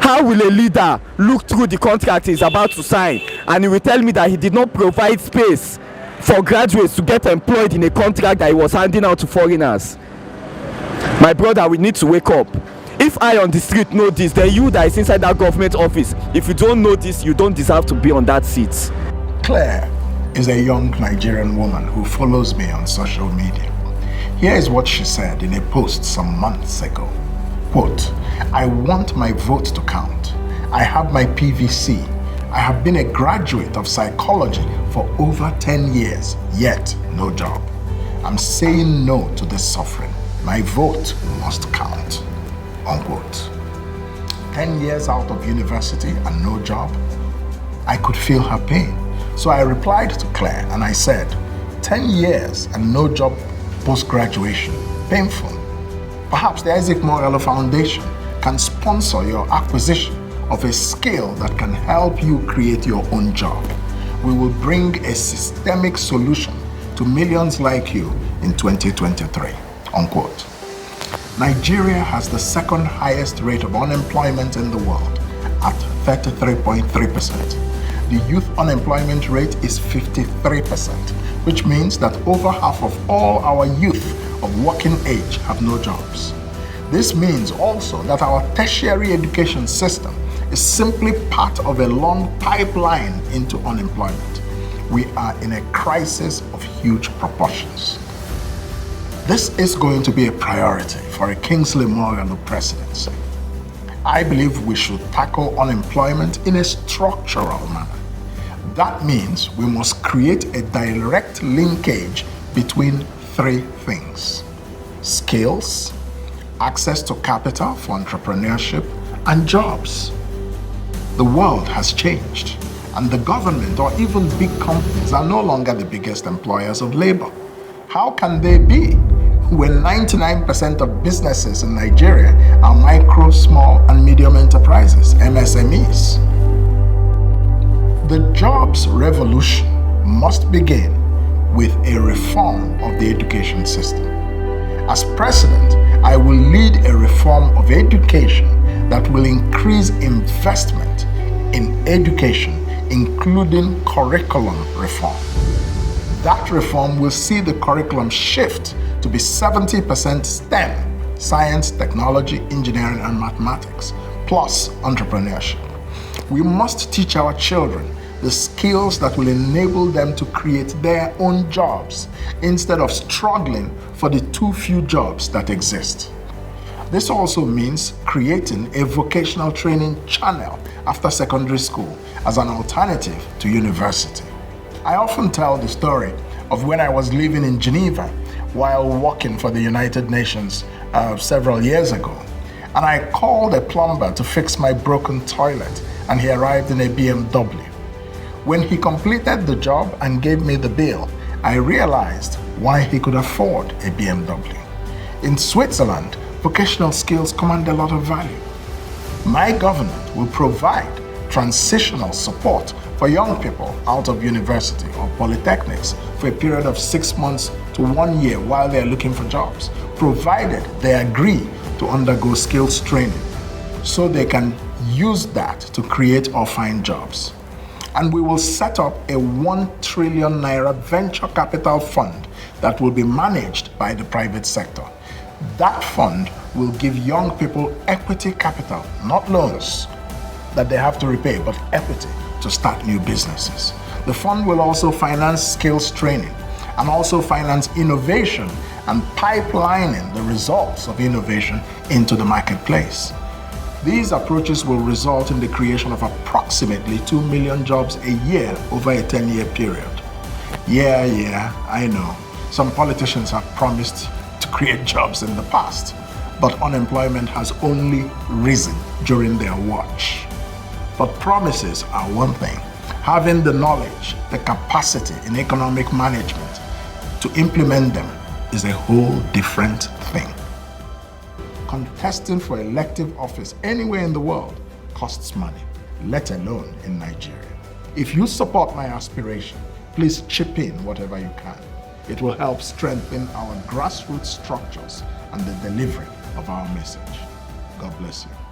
How will a leader look through the contract he's about to sign and he will tell me that he did not provide space for graduates to get employed in a contract that he was handing out to foreigners? My brother, we need to wake up. If I on the street know this, then you that is inside that government office, if you don't know this, you don't deserve to be on that seat. Claire is a young Nigerian woman who follows me on social media. Here is what she said in a post some months ago. Quote, "I want my vote to count. I have my PVC. I have been a graduate of psychology for over 10 years, yet no job. I'm saying no to this suffering. My vote must count." Unquote. 10 years out of university and no job? I could feel her pain. So I replied to Claire and I said, 10 years and no job post-graduation, painful. Perhaps the Kingsley Moghalu Foundation can sponsor your acquisition of a skill that can help you create your own job. We will bring a systemic solution to millions like you in 2023. Unquote. Nigeria has the second highest rate of unemployment in the world at 33.3%. The youth unemployment rate is 53%, which means that over half of all our youth of working age have no jobs. This means also that our tertiary education system is simply part of a long pipeline into unemployment. We are in a crisis of huge proportions. This is going to be a priority for a Kingsley Moghalu presidency. I believe we should tackle unemployment in a structural manner. That means we must create a direct linkage between three things: skills, access to capital for entrepreneurship, and jobs. The world has changed, and the government or even big companies are no longer the biggest employers of labor. How can they be when 99% of businesses in Nigeria are micro, small, and medium enterprises, MSMEs? The jobs revolution must begin with a reform of the education system. As president, I will lead a reform of education that will increase investment in education, including curriculum reform. That reform will see the curriculum shift to be 70% STEM, science, technology, engineering, and mathematics, plus entrepreneurship. We must teach our children the skills that will enable them to create their own jobs instead of struggling for the too few jobs that exist. This also means creating a vocational training channel after secondary school as an alternative to university. I often tell the story of when I was living in Geneva while working for the United Nations several years ago. And I called a plumber to fix my broken toilet, and he arrived in a BMW. When he completed the job and gave me the bill, I realized why he could afford a BMW. In Switzerland, vocational skills command a lot of value. My government will provide transitional support for young people out of university or polytechnics for a period of 6 months to 1 year while they are looking for jobs, provided they agree to undergo skills training so they can use that to create or find jobs. And we will set up a 1 trillion naira venture capital fund that will be managed by the private sector. That fund will give young people equity capital, not loans that they have to repay, but equity to start new businesses. The fund will also finance skills training and also finance innovation and pipelining the results of innovation into the marketplace. These approaches will result in the creation of approximately 2 million jobs a year over a 10-year period. Yeah, I know. Some politicians have promised to create jobs in the past, but unemployment has only risen during their watch. But promises are one thing. Having the knowledge, the capacity in economic management to implement them is a whole different thing. Contesting for elective office anywhere in the world costs money, let alone in Nigeria. If you support my aspiration, please chip in whatever you can. It will help strengthen our grassroots structures and the delivery of our message. God bless you.